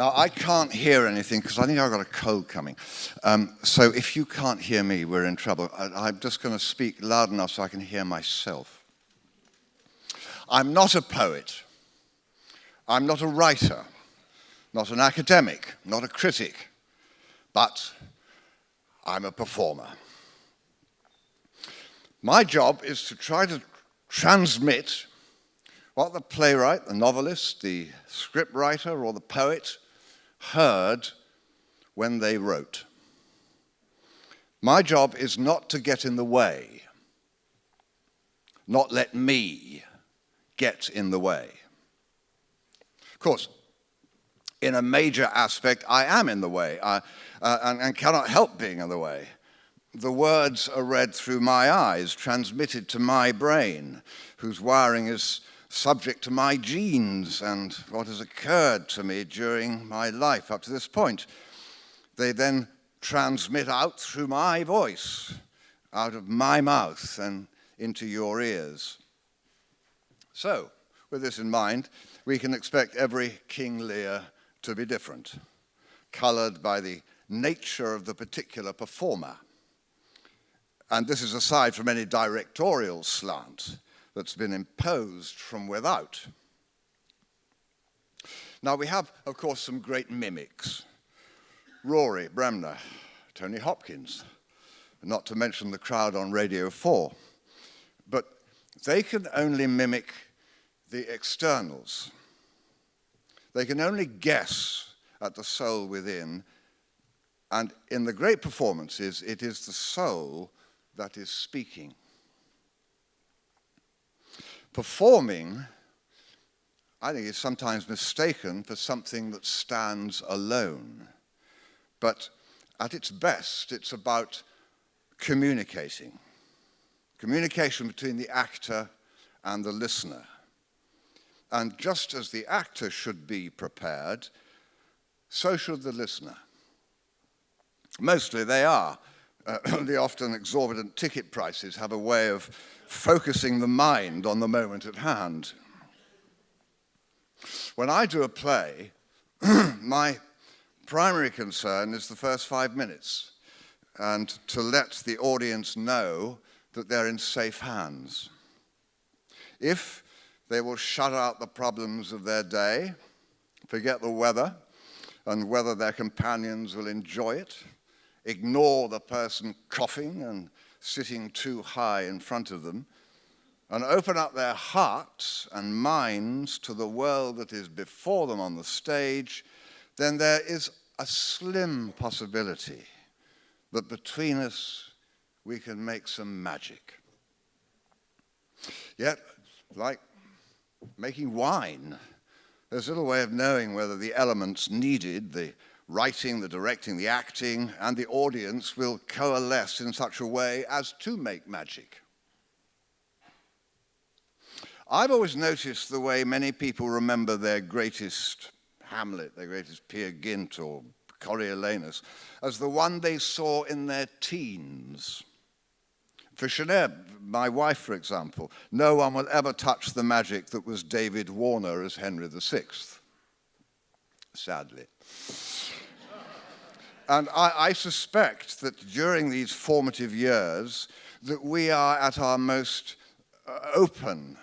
Now, I can't hear anything because I think I've got a cold coming. So if you can't hear me, we're in trouble. I'm just going to speak loud enough so I can hear myself. I'm not a poet. I'm not a writer, not an academic, not a critic, but I'm a performer. My job is to try to transmit what the playwright, the novelist, the scriptwriter, or the poet heard when they wrote. My job is not to get in the way, not let me get in the way. Of course, in a major aspect, I am in the way and cannot help being in the way. The words are read through my eyes, transmitted to my brain, whose wiring is subject to my genes and what has occurred to me during my life up to this point. They then transmit out through my voice, out of my mouth and into your ears. So, with this in mind, we can expect every King Lear to be different, colored by the nature of the particular performer. And this is aside from any directorial slant that's been imposed from without. Now we have, of course, some great mimics. Rory Bremner, Tony Hopkins, not to mention the crowd on Radio 4. But they can only mimic the externals. They can only guess at the soul within. And in the great performances, it is the soul that is speaking. Performing, I think, is sometimes mistaken for something that stands alone. But at its best, it's about communicating. Communication between the actor and the listener. And just as the actor should be prepared, so should the listener. Mostly they are. The often exorbitant ticket prices have a way of focusing the mind on the moment at hand. When I do a play, my primary concern is the first 5 minutes, and to let the audience know that they're in safe hands. If they will shut out the problems of their day, forget the weather, and whether their companions will enjoy it, ignore the person coughing and sitting too high in front of them, and open up their hearts and minds to the world that is before them on the stage, then there is a slim possibility that between us we can make some magic. Yet, like making wine, there's little way of knowing whether the elements needed, the writing, the directing, the acting, and the audience will coalesce in such a way as to make magic. I've always noticed the way many people remember their greatest Hamlet, their greatest Peer Gynt or Coriolanus, as the one they saw in their teens. For Chanel, my wife, for example, no one will ever touch the magic that was David Warner as Henry VI, sadly. And I suspect that during these formative years that we are at our most open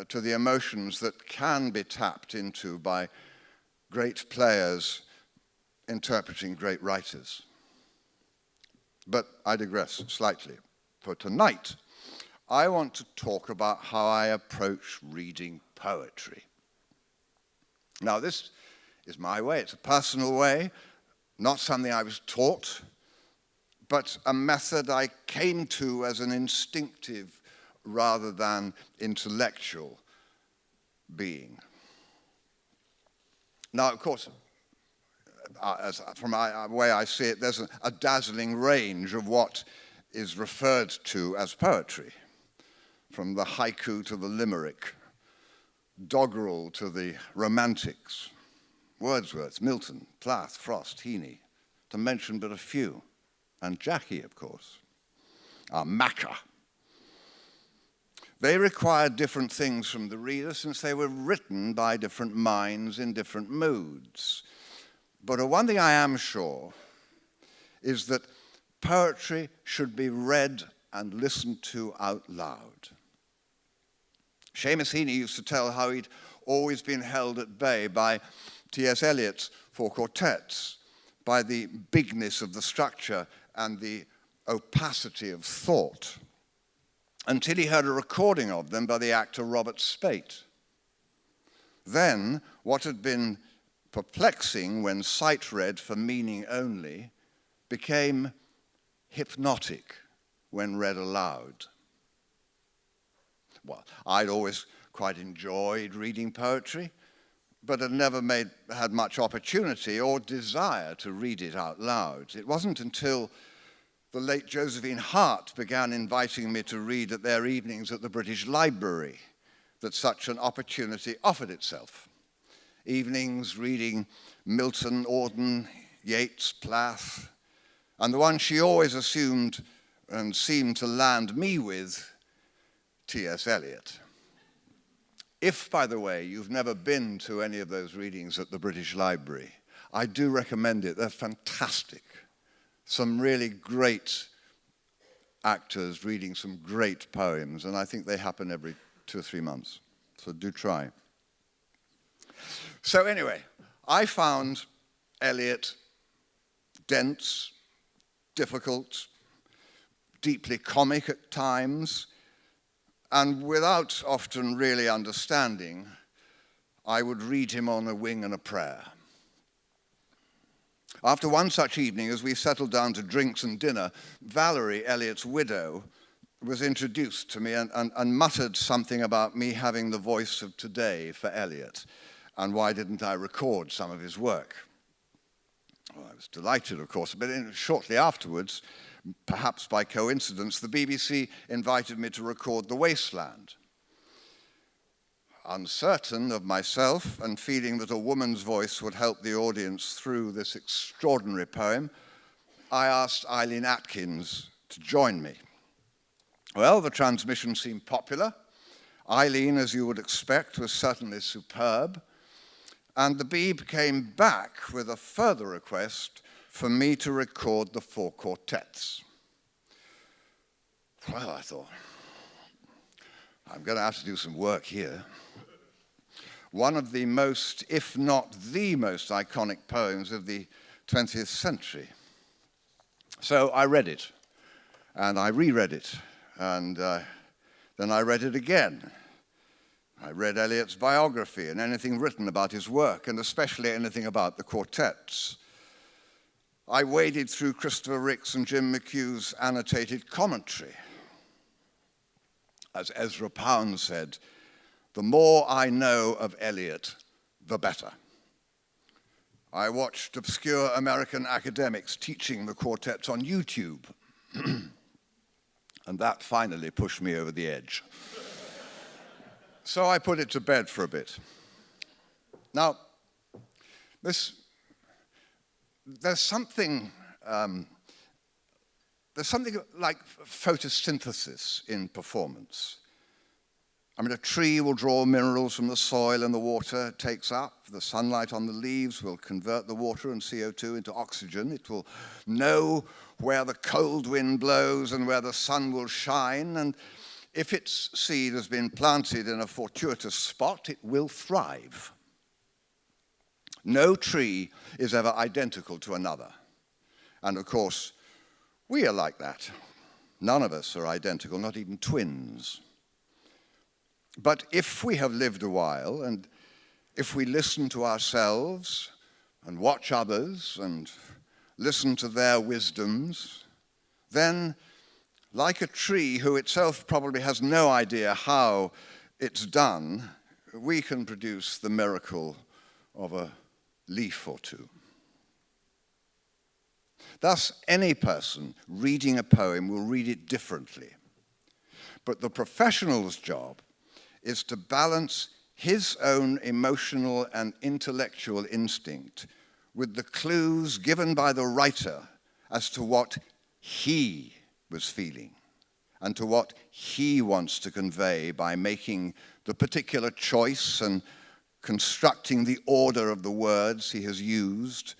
to the emotions that can be tapped into by great players interpreting great writers. But I digress slightly. For tonight, I want to talk about how I approach reading poetry. Now, this is my way. It's a personal way, not something I was taught, but a method I came to as an instinctive rather than intellectual being. Now, of course, from the way I see it, there's a dazzling range of what is referred to as poetry, from the haiku to the limerick, doggerel to the romantics, Wordsworth, Milton, Plath, Frost, Heaney, to mention but a few, and Jackie, of course, Macca. They require different things from the reader since they were written by different minds in different moods. But one thing I am sure is that poetry should be read and listened to out loud. Seamus Heaney used to tell how he'd always been held at bay by T.S. Eliot's four quartets, by the bigness of the structure and the opacity of thought, until he heard a recording of them by the actor Robert Speight. Then, what had been perplexing when sight read for meaning only became hypnotic when read aloud. Well, I'd always quite enjoyed reading poetry, but had never had much opportunity or desire to read it out loud. It wasn't until the late Josephine Hart began inviting me to read at their evenings at the British Library that such an opportunity offered itself. Evenings reading Milton, Auden, Yeats, Plath, and the one she always assumed and seemed to land me with, T.S. Eliot. If, by the way, you've never been to any of those readings at the British Library, I do recommend it. They're fantastic. Some really great actors reading some great poems, and I think they happen every 2 or 3 months. So do try. So anyway, I found Eliot dense, difficult, deeply comic at times, and without often really understanding, I would read him on a wing and a prayer. After one such evening, as we settled down to drinks and dinner, Valerie, Eliot's widow, was introduced to me and muttered something about me having the voice of today for Eliot, and why didn't I record some of his work? Well, I was delighted, of course, but shortly afterwards, perhaps by coincidence, the BBC invited me to record The Wasteland. Uncertain of myself and feeling that a woman's voice would help the audience through this extraordinary poem, I asked Eileen Atkins to join me. Well, the transmission seemed popular. Eileen, as you would expect, was certainly superb. And the Beeb came back with a further request for me to record the 4 quartets. Well, I thought, I'm going to have to do some work here. One of the most, if not the most iconic poems of the 20th century. So I read it, and I reread it, and then I read it again. I read Eliot's biography and anything written about his work, and especially anything about the quartets. I waded through Christopher Ricks and Jim McHugh's annotated commentary. As Ezra Pound said, the more I know of Eliot, the better. I watched obscure American academics teaching the quartets on YouTube, and that finally pushed me over the edge. So I put it to bed for a bit. Now, there's something like photosynthesis in performance. I mean, a tree will draw minerals from the soil and the water it takes up. The sunlight on the leaves will convert the water and CO2 into oxygen. It will know where the cold wind blows and where the sun will shine. And if its seed has been planted in a fortuitous spot, it will thrive. No tree is ever identical to another. And of course, we are like that. None of us are identical, not even twins. But if we have lived a while, and if we listen to ourselves and watch others and listen to their wisdoms, then, like a tree who itself probably has no idea how it's done, we can produce the miracle of a leaf or two. Thus, any person reading a poem will read it differently. But the professional's job is to balance his own emotional and intellectual instinct with the clues given by the writer as to what he was feeling and to what he wants to convey by making the particular choice and constructing the order of the words he has used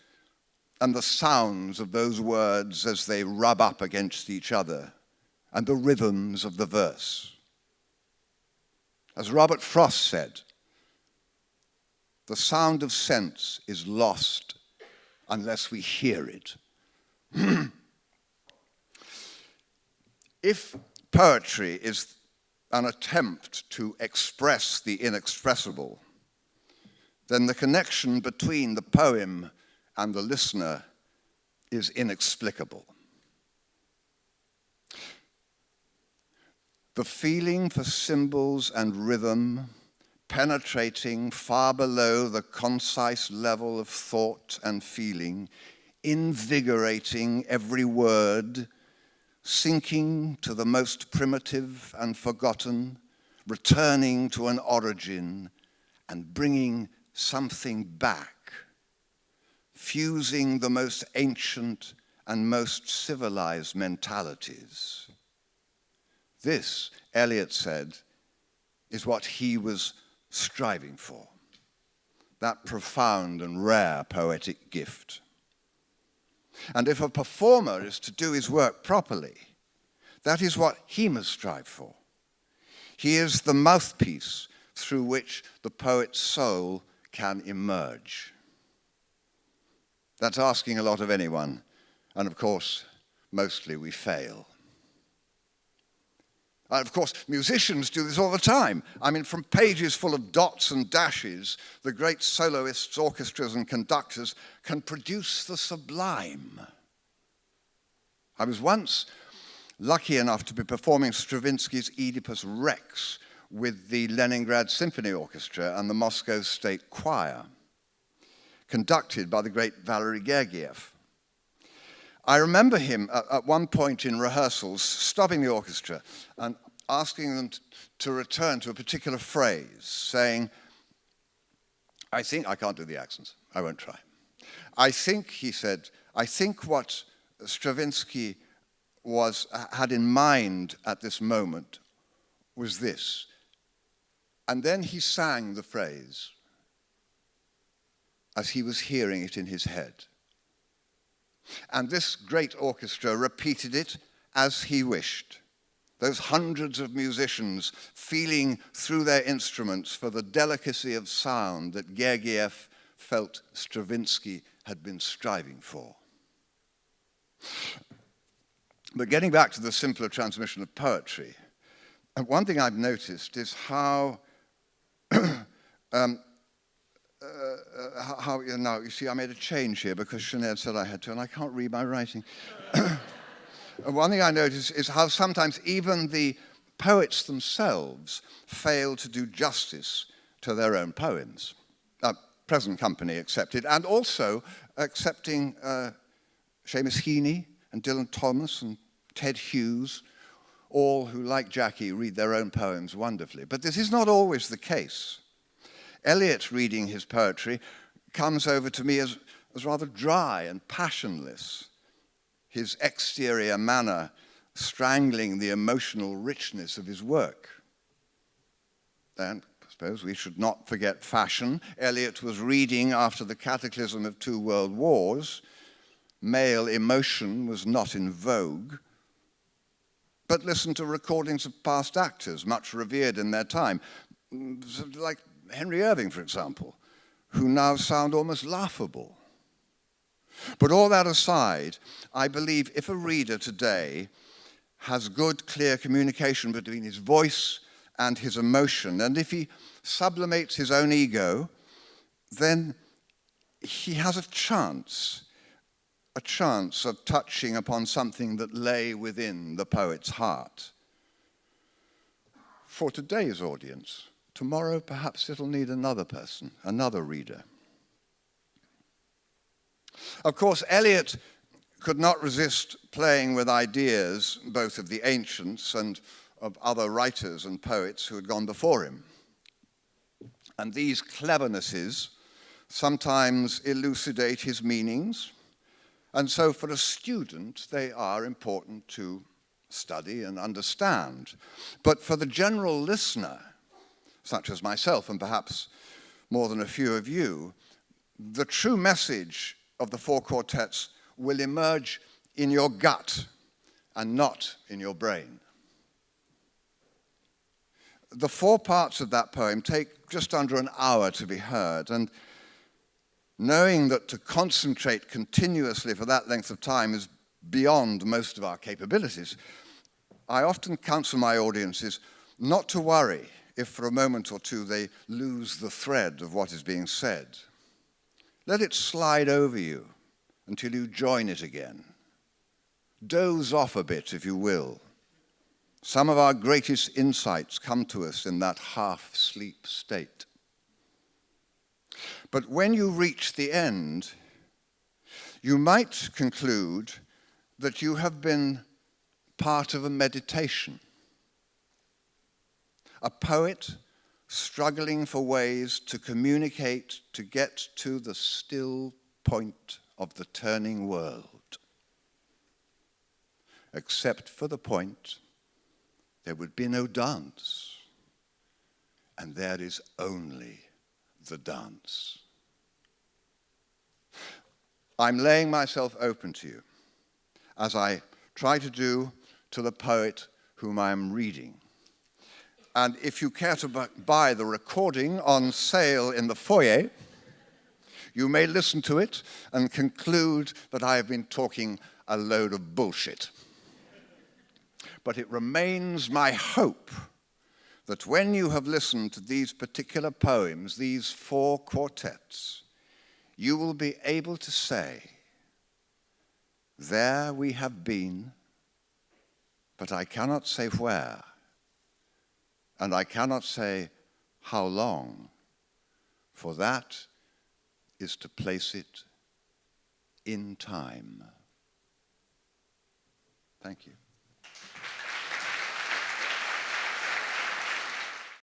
and the sounds of those words as they rub up against each other, and the rhythms of the verse. As Robert Frost said, the sound of sense is lost unless we hear it. If poetry is an attempt to express the inexpressible, then the connection between the poem and the listener is inexplicable. The feeling for symbols and rhythm, penetrating far below the concise level of thought and feeling, invigorating every word, sinking to the most primitive and forgotten, returning to an origin and bringing something back, fusing the most ancient and most civilized mentalities. This, Eliot said, is what he was striving for, that profound and rare poetic gift. And if a performer is to do his work properly, that is what he must strive for. He is the mouthpiece through which the poet's soul can emerge. That's asking a lot of anyone, and of course, mostly we fail. Of course, musicians do this all the time. I mean, from pages full of dots and dashes, the great soloists, orchestras, and conductors can produce the sublime. I was once lucky enough to be performing Stravinsky's Oedipus Rex with the Leningrad Symphony Orchestra and the Moscow State Choir, conducted by the great Valery Gergiev. I remember him at one point in rehearsals stopping the orchestra and asking them to return to a particular phrase, saying, I can't do the accents, I won't try. I think, he said, I think what Stravinsky had in mind at this moment was this. And then he sang the phrase as he was hearing it in his head. And this great orchestra repeated it as he wished. Those hundreds of musicians feeling through their instruments for the delicacy of sound that Gergiev felt Stravinsky had been striving for. But getting back to the simpler transmission of poetry, one thing I've noticed is how now, you see, I made a change here because Sinead said I had to, and I can't read my writing. One thing I noticed is how sometimes even the poets themselves fail to do justice to their own poems, present company accepted, and also accepting Seamus Heaney and Dylan Thomas and Ted Hughes, all who, like Jackie, read their own poems wonderfully. But this is not always the case. Eliot reading his poetry comes over to me as rather dry and passionless, his exterior manner strangling the emotional richness of his work. And I suppose we should not forget fashion. Eliot was reading after the cataclysm of 2 world wars. Male emotion was not in vogue. But listen to recordings of past actors, much revered in their time, like Henry Irving, for example, who now sound almost laughable. But all that aside, I believe if a reader today has good, clear communication between his voice and his emotion, and if he sublimates his own ego, then he has a chance of touching upon something that lay within the poet's heart. For today's audience, tomorrow perhaps it'll need another person, another reader. Of course, Eliot could not resist playing with ideas both of the ancients and of other writers and poets who had gone before him. And these clevernesses sometimes elucidate his meanings, and so for a student they are important to study and understand. But for the general listener, such as myself and perhaps more than a few of you, the true message of the four quartets will emerge in your gut and not in your brain. The four parts of that poem take just under an hour to be heard, and knowing that to concentrate continuously for that length of time is beyond most of our capabilities, I often counsel my audiences not to worry if for a moment or two they lose the thread of what is being said. Let it slide over you until you join it again. Doze off a bit, if you will. Some of our greatest insights come to us in that half-sleep state. But when you reach the end, you might conclude that you have been part of a meditation. A poet struggling for ways to communicate, to get to the still point of the turning world. Except for the point, there would be no dance, and there is only the dance. I'm laying myself open to you, as I try to do to the poet whom I am reading. And if you care to buy the recording on sale in the foyer, you may listen to it and conclude that I have been talking a load of bullshit. But it remains my hope that when you have listened to these particular poems, these four quartets, you will be able to say, there we have been, but I cannot say where, and I cannot say how long, for that is to place it in time. Thank you.